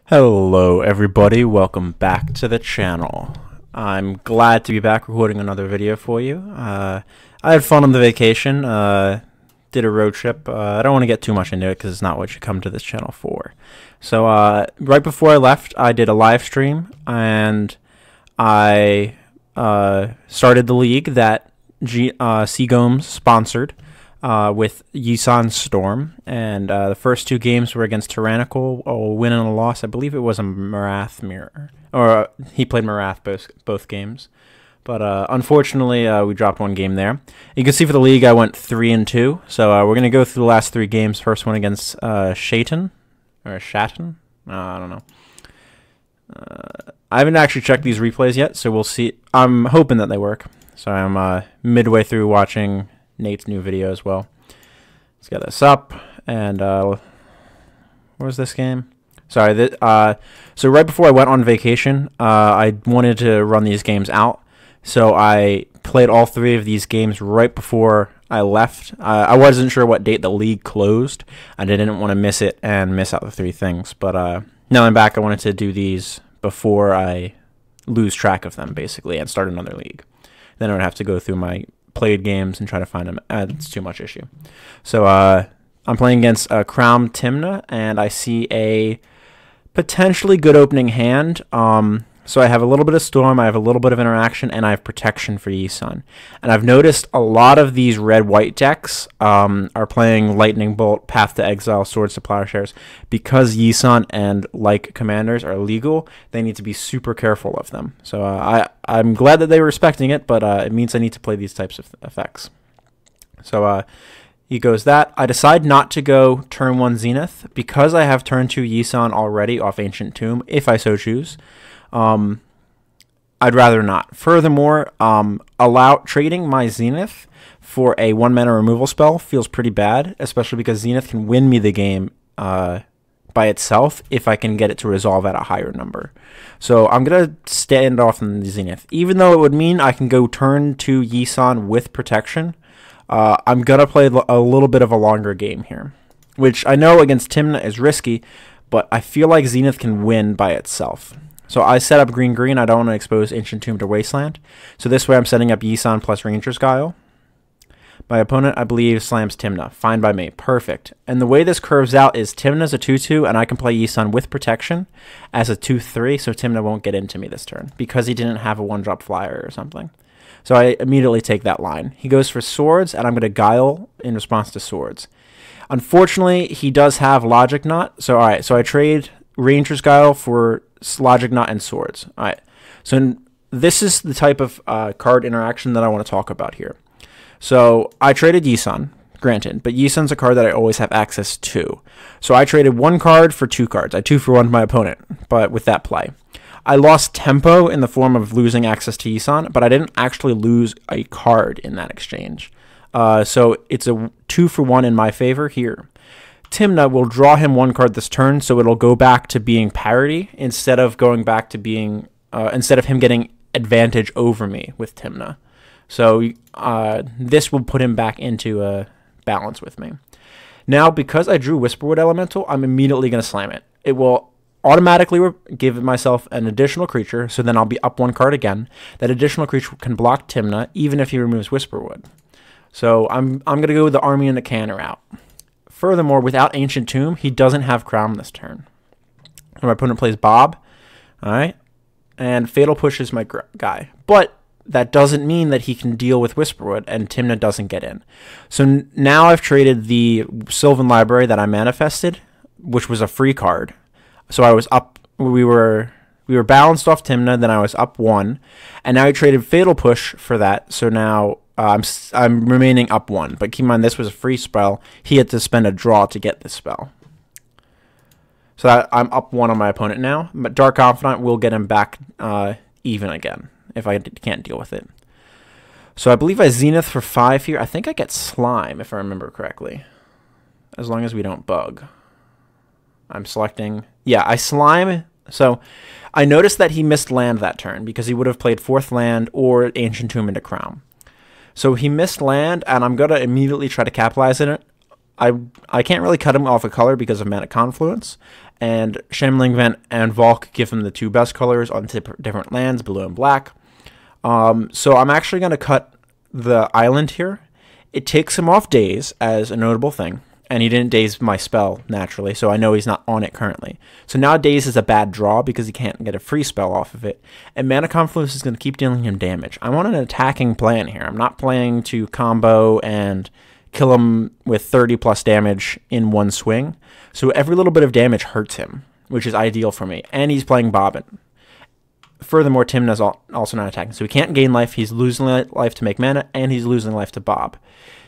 Hello everybody, welcome back to the channel. I'm glad to be back recording another video for you. I had fun on the vacation, did a road trip. I don't want to get too much into it because it's not what you come to this channel for. So right before I left, I did a live stream and I started the league that Seagomes sponsored. With Yisan Storm, and the first two games were against Tyrannical, a win and a loss. I believe it was a Marath mirror, or he played Marath both games. But unfortunately, we dropped one game there. You can see for the league, I went 3-2. So we're gonna go through the last three games. First one against Shaten, or Shatten. I don't know. I haven't actually checked these replays yet, so we'll see. I'm hoping that they work. So I'm midway through watching Nate's new video as well. Let's get this up. And what was this game? Sorry. So right before I went on vacation, I wanted to run these games out. So I played all three of these games right before I left. I wasn't sure what date the league closed. I didn't want to miss it and miss out the three things. But now I'm back. I wanted to do these before I lose track of them, basically, and start another league. Then I would have to go through my played games and try to find them. It's too much issue. So I'm playing against Crown Timna, and I see a potentially good opening hand. So I have a little bit of Storm, I have a little bit of Interaction, and I have Protection for Yisan. And I've noticed a lot of these red-white decks are playing Lightning Bolt, Path to Exile, Swords to Plowshares. Because Yisan and like commanders are legal, they need to be super careful of them. So I'm glad that they were respecting it, but it means I need to play these types of effects. So he goes that. I decide not to go turn 1 Zenith because I have turn 2 Yisan already off Ancient Tomb, if I so choose. I'd rather not. Furthermore, trading my Zenith for a 1-mana removal spell feels pretty bad, especially because Zenith can win me the game by itself if I can get it to resolve at a higher number. So I'm going to stand off on the Zenith. Even though it would mean I can go turn 2 Yisan with Protection, I'm going to play a little bit of a longer game here, which I know against Timna is risky, but I feel like Zenith can win by itself. So I set up green-green. I don't want to expose Ancient Tomb to Wasteland. So this way I'm setting up Yisan plus Ranger's Guile. My opponent, I believe, slams Timna. Fine by me. Perfect. And the way this curves out is Timna's a 2-2, and I can play Yisan with Protection as a 2-3, so Timna won't get into me this turn because he didn't have a 1-drop flyer or something. So I immediately take that line. He goes for Swords, and I'm going to Guile in response to Swords. Unfortunately, he does have Logic Knot. So, all right, so I trade Ranger's Guile for Logic Knot and Swords. All right, so this is the type of card interaction that I want to talk about here. So I traded Yisan, granted, but Yisan's a card that I always have access to. So I traded 1 card for 2 cards. I 2-for-1'd my opponent, but with that play. I lost tempo in the form of losing access to Yisan, but I didn't actually lose a card in that exchange. So it's a 2-for-1 in my favor here. Timna will draw him 1 card this turn, so it'll go back to being parity instead of going back to being instead of him getting advantage over me with Timna. So this will put him back into balance with me. Now, because I drew Whisperwood Elemental, I'm immediately going to slam it. It will automatically give myself an additional creature, so then I'll be up 1 card again. That additional creature can block Timna, even if he removes Whisperwood. So I'm going to go with the Army in the Canner route. Furthermore, without Ancient Tomb, he doesn't have Crown this turn. My opponent plays Bob, all right, and Fatal Push is my guy. But that doesn't mean that he can deal with Whisperwood, and Timna doesn't get in. So now I've traded the Sylvan Library that I manifested, which was a free card. So I was up. We were balanced off Timna, then I was up 1, and now I traded Fatal Push for that. So now I'm remaining up 1, but keep in mind this was a free spell. He had to spend a draw to get this spell. So I'm up 1 on my opponent now, but Dark Confidant will get him back even again if I can't deal with it. So I believe I Zenith for 5 here. I think I get Slime if I remember correctly, as long as we don't bug. I'm selecting, yeah, I Slime. So I noticed that he missed land that turn because he would have played 4th land or Ancient Tomb into Crown. So he missed land, and I'm going to immediately try to capitalize on it. I can't really cut him off a color because of Mana Confluence, And Shambling Vent and Valk give him the two best colors on different lands, blue and black. So I'm actually going to cut the island here. It takes him off Daze as a notable thing. And he didn't Daze my spell, naturally, so I know he's not on it currently. So now Daze is a bad draw because he can't get a free spell off of it. And Mana Confluence is going to keep dealing him damage. I want an attacking plan here. I'm not playing to combo and kill him with 30 plus damage in one swing. So every little bit of damage hurts him, which is ideal for me. And he's playing Bobbin. Furthermore, Tymna's also not attacking. So he can't gain life. He's losing life to make mana, and he's losing life to Bob.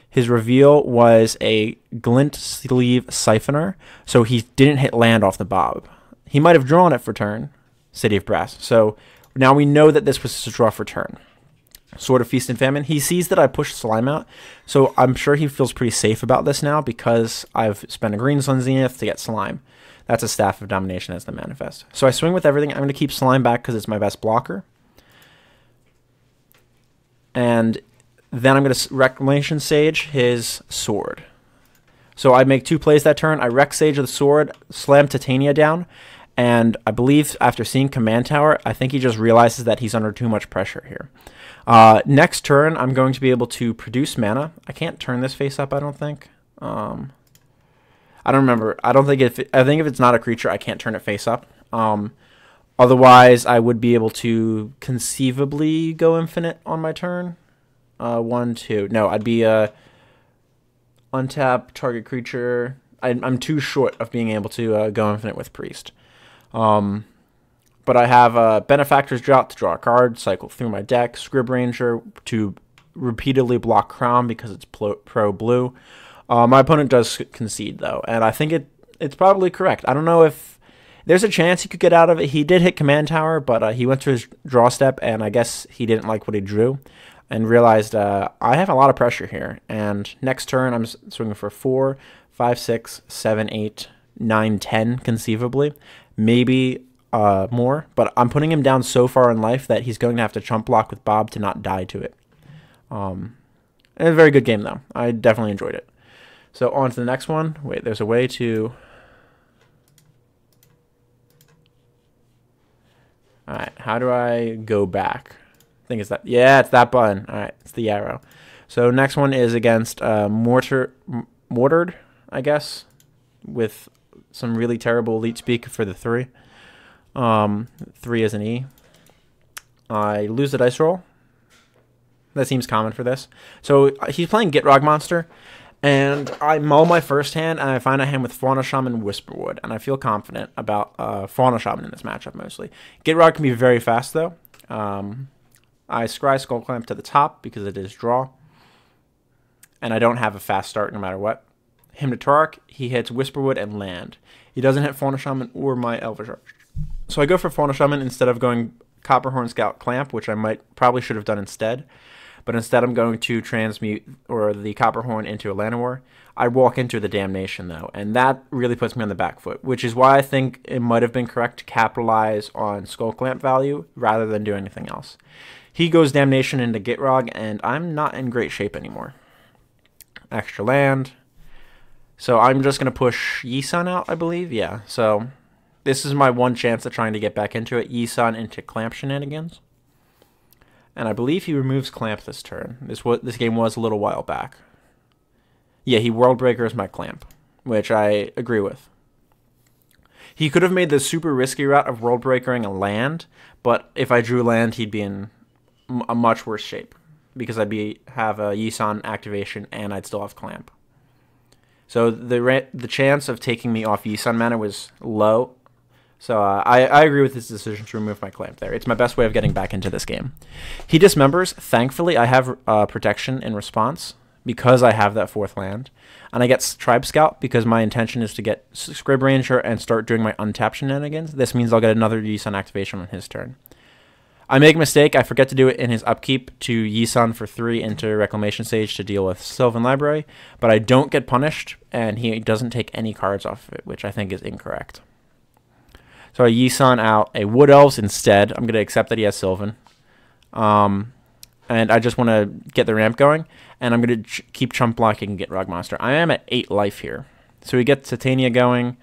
His reveal was a Glint Sleeve Siphoner, so he didn't hit land off the Bob. He might have drawn it for turn, City of Brass. So now we know that this was his draw for turn. Sword of Feast and Famine. He sees that I pushed Slime out, so I'm sure he feels pretty safe about this now because I've spent a Green Sun Zenith to get Slime. That's a Staff of Domination as the manifest. So I swing with everything. I'm going to keep Slime back because it's my best blocker. And then I'm going to Reclamation Sage his sword. So I make two plays that turn. I Rec Sage the sword, slam Titania down, and I believe after seeing Command Tower, I think he just realizes that he's under too much pressure here. Next turn, I'm going to be able to produce mana. I can't turn this face up, I don't think. I don't remember. I think if it's not a creature, I can't turn it face up. Otherwise, I would be able to conceivably go infinite on my turn. 1, 2. No, I'd be untap target creature. I'm too short of being able to go infinite with Priest. But I have Benefactor's Drought to draw a card, cycle through my deck, Scrib Ranger to repeatedly block Crown because it's pro blue. My opponent does concede, though, and I think it's probably correct. I don't know if there's a chance he could get out of it. He did hit Command Tower, but he went to his draw step, and I guess he didn't like what he drew and realized I have a lot of pressure here. And next turn, I'm swinging for 4, 5, 6, 7, 8, 9, 10, conceivably. Maybe more, but I'm putting him down so far in life that he's going to have to chump block with Bob to not die to it. A very good game, though. I definitely enjoyed it. So on to the next one. Wait, there's a way to... Alright, how do I go back? I think it's that. Yeah, it's that button. Alright, it's the arrow. So next one is against Mortared, I guess, with some really terrible elite speak for the 3. 3 is an E. I lose the dice roll. That seems common for this. So he's playing Gitrog Monster, and I mull my first hand, and I find a hand with Fauna Shaman, Whisperwood, and I feel confident about Fauna Shaman in this matchup mostly. Gitrog can be very fast, though. I scry Skull Clamp to the top because it is draw, and I don't have a fast start no matter what. Hymn to Torque, he hits Whisperwood and land. He doesn't hit Fauna Shaman or my Elvish Archer. So I go for Fauna Shaman instead of going Copperhorn Scout Clamp, which I probably should have done instead. But instead I'm going to transmute the Copperhorn into a Llanowar. I walk into the Damnation, though, and that really puts me on the back foot, which is why I think it might have been correct to capitalize on Skull Clamp value rather than do anything else. He goes Damnation into Gitrog, and I'm not in great shape anymore. Extra land. So I'm just going to push Yisan out, I believe. Yeah, so this is my one chance at trying to get back into it. Yisan into Clamp shenanigans. And I believe he removes Clamp this turn. This game was a little while back. Yeah, he Worldbreakers my Clamp, which I agree with. He could have made the super risky route of Worldbreakering a land, but if I drew land, he'd be in a much worse shape because I'd have a Yisan activation and I'd still have Clamp. So the chance of taking me off Yisan mana was low. So I agree with his decision to remove my Clamp there. It's my best way of getting back into this game. He dismembers. Thankfully, I have protection in response because I have that 4th land. And I get Tribe Scout because my intention is to get Scrib Ranger and start doing my untap shenanigans. This means I'll get another Yisan activation on his turn. I make a mistake. I forget to do it in his upkeep to Yisan for 3 into Reclamation Sage to deal with Sylvan Library. But I don't get punished, and he doesn't take any cards off of it, which I think is incorrect. So I Yisan out a Wood Elves instead. I'm going to accept that he has Sylvan. And I just want to get the ramp going. And I'm going to keep chump blocking Gitrog Monster. I am at 8 life here. So we get Titania going.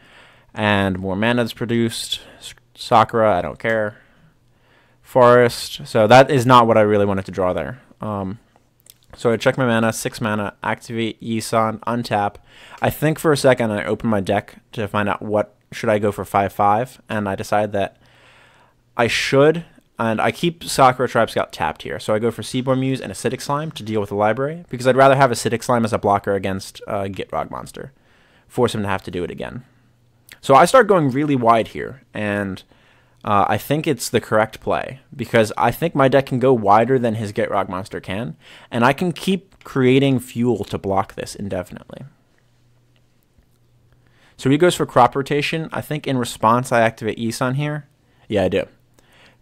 And more mana is produced. Sakura, I don't care. Forest. So that is not what I really wanted to draw there. So I check my mana, 6 mana, activate Yisan, untap. I think for a second I open my deck to find out what should I go for 5/5, and I decide that I should, and I keep Sakura Tribe Scout tapped here. So I go for Seaborn Muse and Acidic Slime to deal with the library, because I'd rather have Acidic Slime as a blocker against Gitrog Monster. Force him to have to do it again. So I start going really wide here, and I think it's the correct play, because I think my deck can go wider than his Gitrog Monster can, and I can keep creating fuel to block this indefinitely. So he goes for Crop Rotation. I think in response I activate Yisan here. Yeah, I do.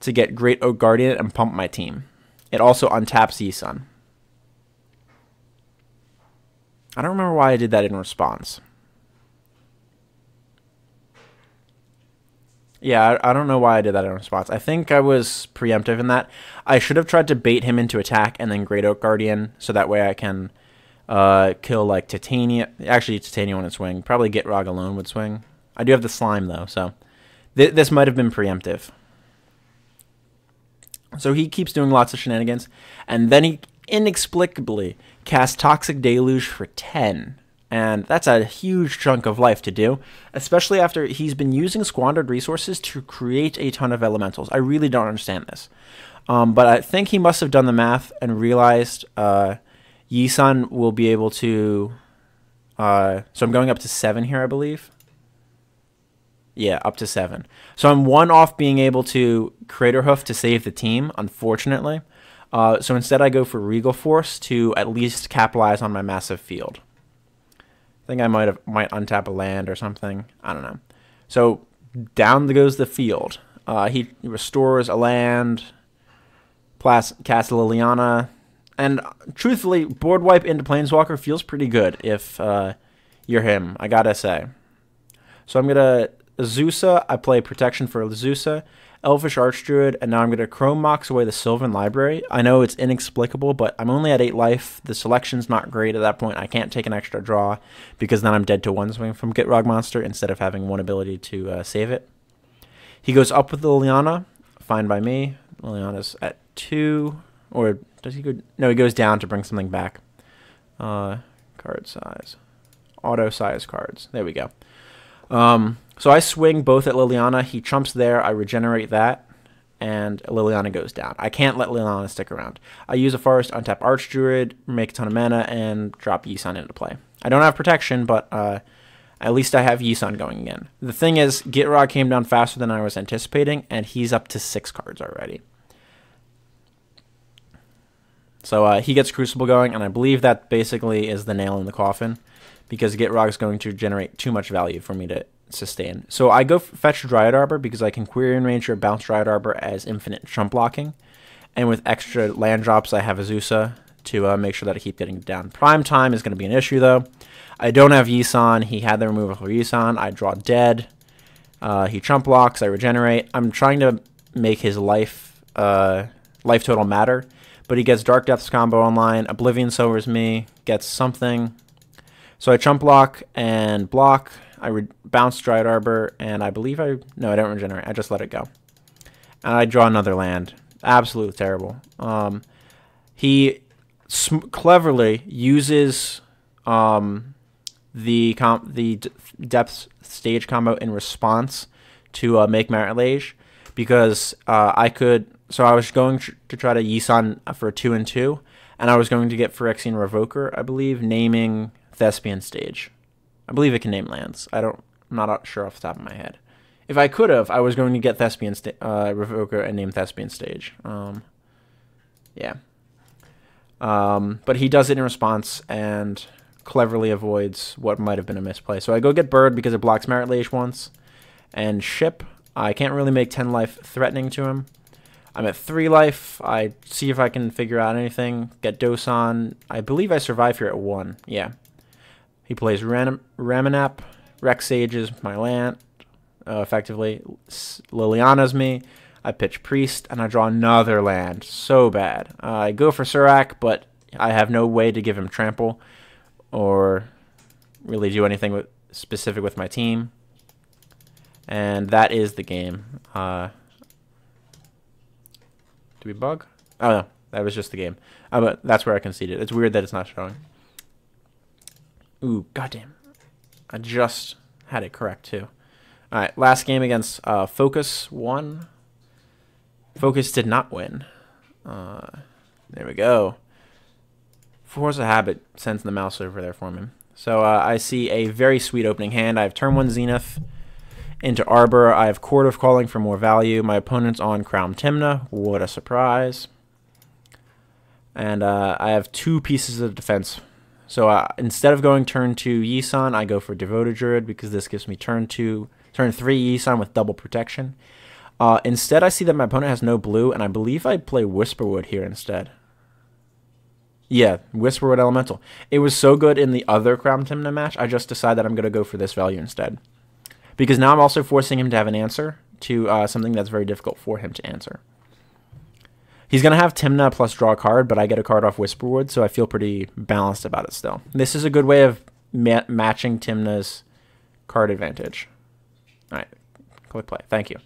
To get Great Oak Guardian and pump my team. It also untaps Yisan. I don't remember why I did that in response. Yeah, I don't know why I did that in response. I think I was preemptive in that. I should have tried to bait him into attack and then Great Oak Guardian, so that way I can kill like Titania. Actually, Titania wouldn't swing. Probably Gitrog alone would swing. I do have the Slime though, so this might have been preemptive. So he keeps doing lots of shenanigans, and then he inexplicably casts Toxic Deluge for 10. And that's a huge chunk of life to do, especially after he's been using squandered resources to create a ton of elementals. I really don't understand this. But I think he must have done the math and realized Yisan will be able to... so I'm going up to 7 here, I believe. Yeah, up to 7. So I'm 1 off being able to Crater Hoof to save the team, unfortunately. So instead I go for Regal Force to at least capitalize on my massive field. I think I might untap a land or something. I don't know. So down goes the field. He restores a land, casts Liliana, and truthfully, board wipe into Planeswalker feels pretty good if you're him, I gotta say. So I'm gonna Azusa. I play Protection for Azusa, Elfish Archdruid, and now I'm gonna Chrome Mox away the Sylvan Library. I know it's inexplicable, but I'm only at 8 life. The selection's not great at that point. I can't take an extra draw because then I'm dead to 1 swing from Gitrog Monster instead of having 1 ability to save it. He goes up with Liliana, fine by me. Liliana's at 2, or does he go? No, he goes down to bring something back. Card size, auto size cards. There we go. So I swing both at Liliana. He chumps there. I regenerate that, and Liliana goes down. I can't let Liliana stick around. I use a forest, untap Archdruid, make a ton of mana, and drop Yisan into play. I don't have protection, but at least I have Yisan going again. The thing is, Gitrog came down faster than I was anticipating, and he's up to 6 cards already. So he gets Crucible going, and I believe that basically is the nail in the coffin, because Gitrog is going to generate too much value for me to sustain. So I go fetch Dryad Arbor because I can Quirion Ranger, bounce Dryad Arbor as infinite chump blocking, and with extra land drops I have Azusa to make sure that I keep getting down. Prime time is going to be an issue though. I don't have Yisan. He had the removal for Yisan. I draw dead. He chump blocks. I regenerate. I'm trying to make his life total matter, but he gets Dark Depths combo online. Oblivion Silvers me, gets something. So I chump block and block. I bounce Dryad Arbor, and I believe no, I don't regenerate. I just let it go. And I draw another land. Absolutely terrible. He cleverly uses the depth stage combo in response to make Merit Lage, because I could. So I was going to try to Yisan for 2/2, and I was going to get Phyrexian Revoker, I believe, naming Thespian Stage. I believe it can name lands. I'm not sure off the top of my head. If I could have, I was going to get Thespian Revoker and name Thespian Stage. Yeah. But he does it in response and cleverly avoids what might have been a misplay. So I go get Bird because it blocks Merit Lage once. And Ship, I can't really make 10 life threatening to him. I'm at 3 life. I see if I can figure out anything. Get Dosan. I believe I survive here at 1. Yeah. He plays Ramanap. Rex Sages my land, effectively. Liliana's me. I pitch Priest, and I draw another land. So bad. I go for Surak, but I have no way to give him Trample or really do anything specific with my team. And that is the game. Do we bug? Oh, no. That was just the game. But that's where I conceded. It's weird that it's not showing. Ooh, goddamn. I just had it correct, too. All right, last game against Focus won. Focus did not win. There we go. Force a Habit sends the mouse over there for me. So I see a very sweet opening hand. I have turn 1 Zenith into Arbor. I have Chord of Calling for more value. My opponent's on Crown Tymna. What a surprise. And I have 2 pieces of defense. So instead of going turn 2 Yisan, I go for Devoted Druid because this gives me turn 3 Yisan with double protection. Instead, I see that my opponent has no blue, and I believe I play Whisperwood here instead. Yeah, Whisperwood Elemental. It was so good in the other Crown Tymna match, I just decided that I'm going to go for this value instead. Because now I'm also forcing him to have an answer to something that's very difficult for him to answer. He's going to have Tymna plus draw a card, but I get a card off Whisperwood, so I feel pretty balanced about it still. This is a good way of matching Tymna's card advantage. All right, click play. Thank you.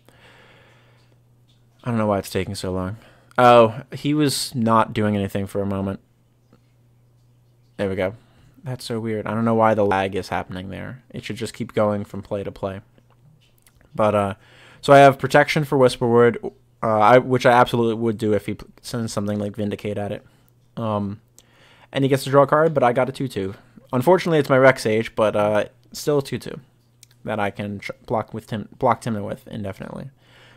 I don't know why it's taking so long. Oh, he was not doing anything for a moment. There we go. That's so weird. I don't know why the lag is happening there. It should just keep going from play to play. But, so I have protection for Whisperwood, which I absolutely would do if he sends something like Vindicate at it. And he gets to draw a card, but I got a 2-2. Unfortunately, it's my Rex Age, but still a 2-2 that I can block Tymna with indefinitely.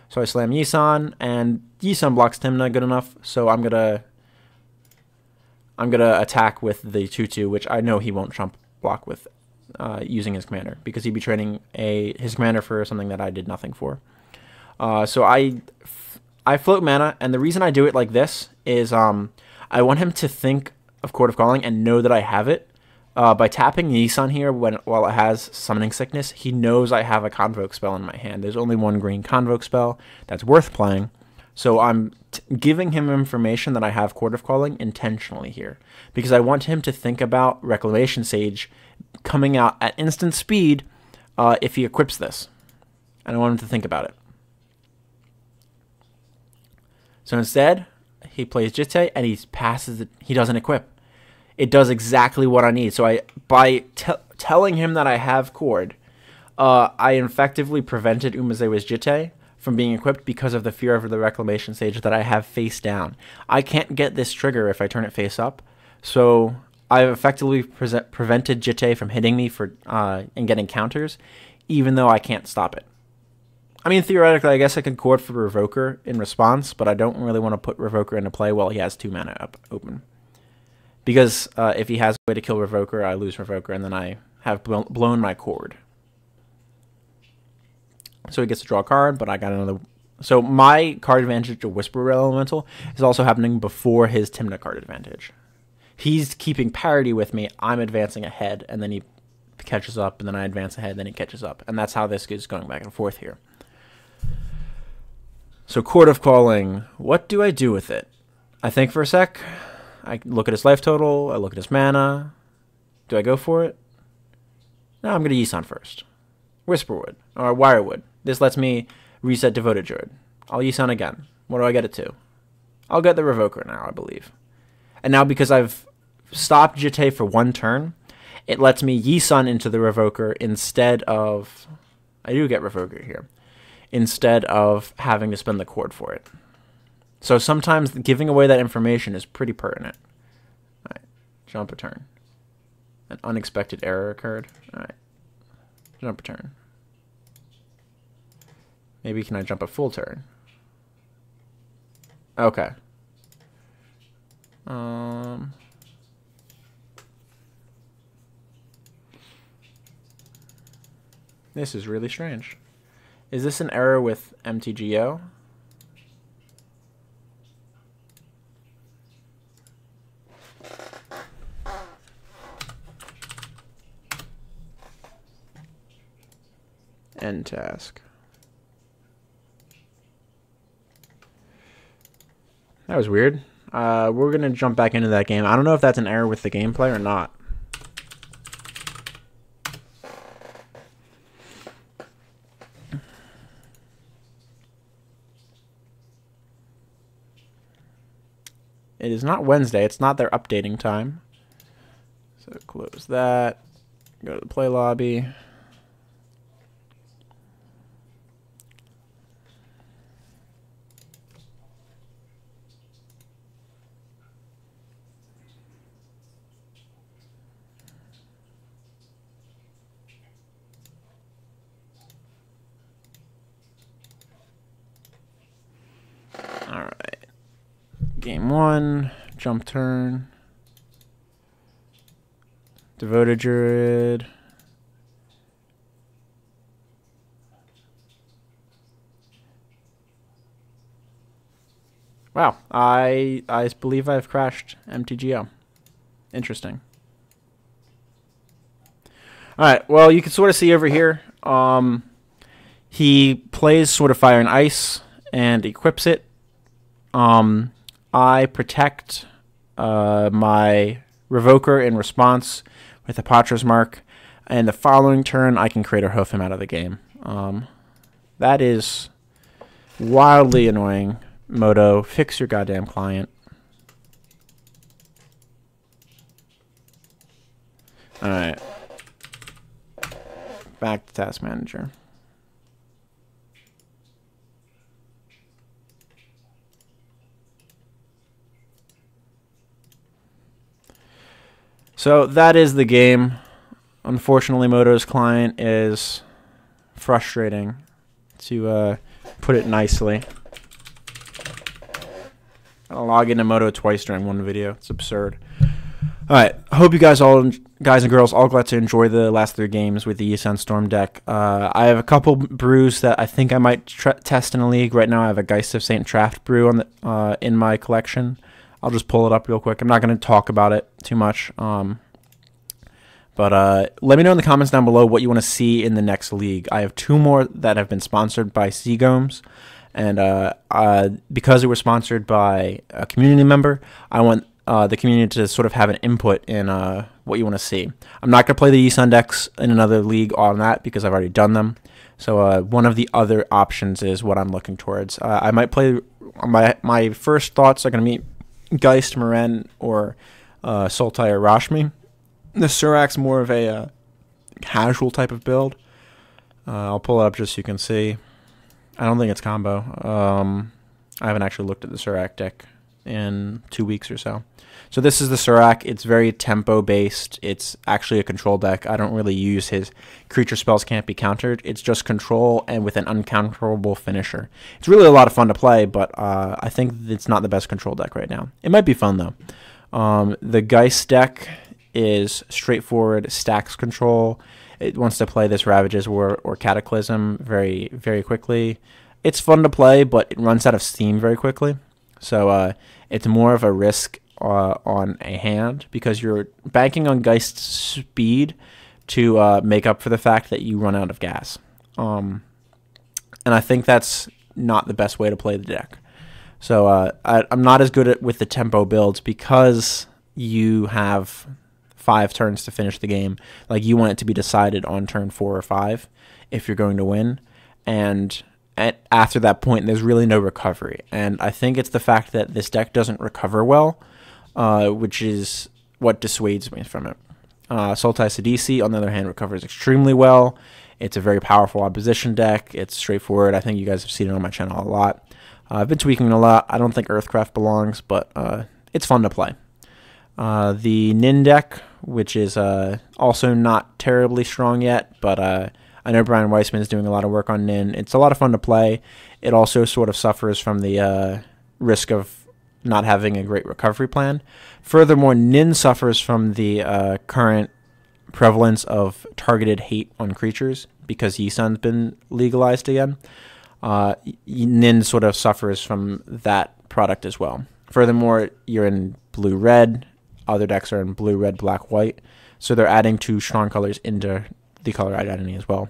So I slam Yisan, and Yisan blocks Tymna good enough, so I'm gonna attack with the 2-2, which I know he won't trump block with using his commander, because he'd be trading his commander for something that I did nothing for. So I float mana, and the reason I do it like this is I want him to think of Chord of Calling and know that I have it. By tapping Yisan here while it has Summoning Sickness, he knows I have a Convoke spell in my hand. There's only one green Convoke spell that's worth playing. So I'm giving him information that I have Chord of Calling intentionally here. Because I want him to think about Reclamation Sage coming out at instant speed if he equips this. And I want him to think about it. So instead, he plays Jitte and he passes it. He doesn't equip. It does exactly what I need. So by telling him that I have Chord, I effectively prevented Umezawa's Jitte from being equipped because of the fear of the Reclamation Sage that I have face down. I can't get this trigger if I turn it face up. So I've effectively prevented Jitte from hitting me and getting counters, even though I can't stop it. I mean, theoretically, I guess I could Chord for Revoker in response, but I don't really want to put Revoker into play while he has 2 mana open. Because if he has a way to kill Revoker, I lose Revoker, and then I have blown my Chord. So he gets to draw a card, but I got another. So my card advantage to Whisper Elemental is also happening before his Tymna card advantage. He's keeping parity with me. I'm advancing ahead, and then he catches up, and then I advance ahead, then he catches up. And that's how this is going back and forth here. So Chord of Calling, what do I do with it? I think for a sec. I look at his life total. I look at his mana. Do I go for it? No, I'm going to Yisan first. Whisperwood, or Wirewood. This lets me reset Devoted Druid. I'll Yisan again. What do I get it to? I'll get the Revoker now, I believe. And now because I've stopped Jitte for 1 turn, it lets me Yisan into the Revoker instead of... I do get Revoker here. Instead of having to spend the Chord for it. So sometimes giving away that information is pretty pertinent. All right, jump a turn. An unexpected error occurred. All right, jump a turn. Maybe can I jump a full turn? Okay. This is really strange. Is this an error with MTGO? End task. That was weird. We're going to jump back into that game. I don't know if that's an error with the gameplay or not. It is not Wednesday. It's not their updating time. So close that. Go to the play lobby. Alright. Game 1. Jump turn. Devoted Druid. Wow. I believe I've crashed MTGO. Interesting. Alright, well, you can sort of see over here. He plays sort of Fire and Ice and equips it. I protect my Revoker in response with a Patra's Mark, and the following turn I can Crater Hoof him out of the game. That is wildly annoying. Moto, fix your goddamn client. Alright. Back to Task Manager. So that is the game. Unfortunately, Moto's client is frustrating, to put it nicely. I'll log into Moto twice during one video. It's absurd. Alright, I hope you guys and girls all got to enjoy the last 3 games with the Yisan Storm deck. I have a couple brews that I think I might test in a league. Right now I have a Geist of St. Traft brew on the, in my collection. I'll just pull it up real quick. I'm not going to talk about it too much. But let me know in the comments down below what you want to see in the next league. I have 2 more that have been sponsored by Seagomes. And because it was sponsored by a community member, I want the community to sort of have an input in what you want to see. I'm not going to play the Yisan decks in another league on that because I've already done them. So one of the other options is what I'm looking towards. I might play... My first thoughts are going to be Geist, Maren, or Sultai or Rashmi. The Surak's more of a casual type of build. I'll pull it up just so you can see. I don't think it's combo. I haven't actually looked at the Surak deck in 2 weeks or so. So this is the Surak. It's very tempo-based. It's actually a control deck. I don't really use his creature spells can't be countered. It's just control and with an uncounterable finisher. It's really a lot of fun to play, but I think it's not the best control deck right now. It might be fun, though. The Geist deck is straightforward stacks control. It wants to play this Ravages or Cataclysm very, very quickly. It's fun to play, but it runs out of steam very quickly. So it's more of a risk on a hand because you're banking on Geist's speed to make up for the fact that you run out of gas. And I think that's not the best way to play the deck. So I'm not as good with the tempo builds because you have 5 turns to finish the game. Like, you want it to be decided on turn 4 or 5 if you're going to win. And after that point, there's really no recovery. And I think it's the fact that this deck doesn't recover well, which is what dissuades me from it. Sultai Sidisi, on the other hand, recovers extremely well. It's a very powerful opposition deck. It's straightforward. I think you guys have seen it on my channel a lot. I've been tweaking it a lot. I don't think Earthcraft belongs, but it's fun to play. The Nin deck, which is also not terribly strong yet, but I know Brian Weissman is doing a lot of work on Nin. It's a lot of fun to play. It also sort of suffers from the risk of not having a great recovery plan. Furthermore, Nin suffers from the current prevalence of targeted hate on creatures because Yisan's been legalized again. Nin sort of suffers from that product as well. Furthermore, you're in blue-red. Other decks are in blue, red, black, white. So they're adding 2 strong colors into the color identity as well.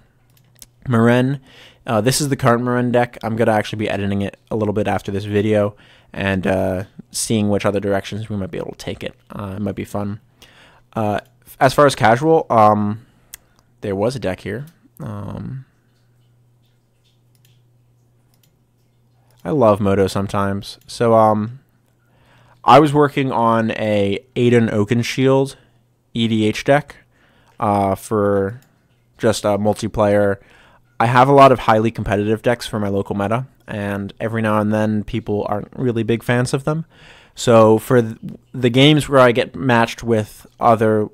Maren. This is the current Maren deck. I'm going to actually be editing it a little bit after this video and seeing which other directions we might be able to take it. It might be fun. As far as casual, there was a deck here. I love Moto sometimes. So I was working on a Aiden Oakenshield EDH deck for just multiplayer. I have a lot of highly competitive decks for my local meta, and every now and then people aren't really big fans of them. So for the games where I get matched with other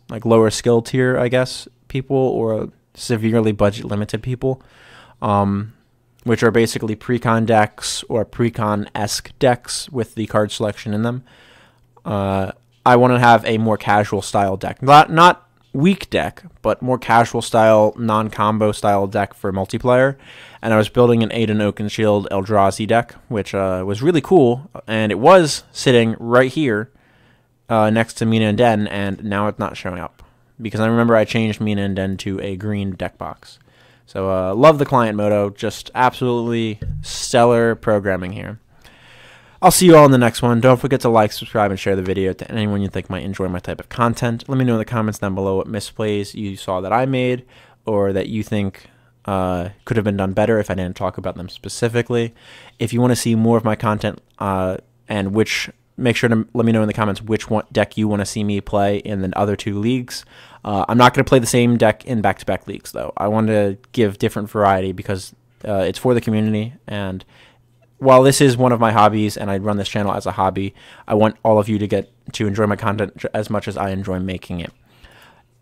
like lower skill tier, I guess, people, or severely budget limited people, which are basically precon decks or precon-esque decks with the card selection in them, I want to have a more casual style deck. Not weak deck, but more casual style, non-combo style deck for multiplayer. And I was building an Aiden Oakenshield Eldrazi deck, which was really cool, and it was sitting right here next to Mina and Den, and now it's not showing up, because I remember I changed Mina and Den to a green deck box. So love the client moto, just absolutely stellar programming here. I'll see you all in the next one. Don't forget to like, subscribe, and share the video to anyone you think might enjoy my type of content. Let me know in the comments down below what misplays you saw that I made, or that you think could have been done better if I didn't talk about them specifically. If you want to see more of my content, and make sure to let me know in the comments which deck you want to see me play in the other 2 leagues. I'm not going to play the same deck in back-to-back leagues, though. I want to give different variety because it's for the community, and while this is one of my hobbies and I run this channel as a hobby, I want all of you to get to enjoy my content as much as I enjoy making it.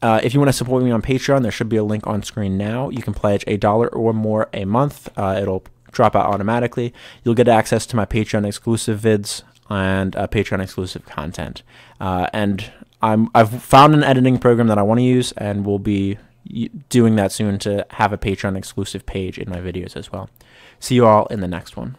If you want to support me on Patreon, there should be a link on screen now. You can pledge $1 or more a month. It'll drop out automatically. You'll get access to my Patreon exclusive vids and Patreon exclusive content. And I've found an editing program that I want to use, and we'll be doing that soon to have a Patreon exclusive page in my videos as well. See you all in the next one.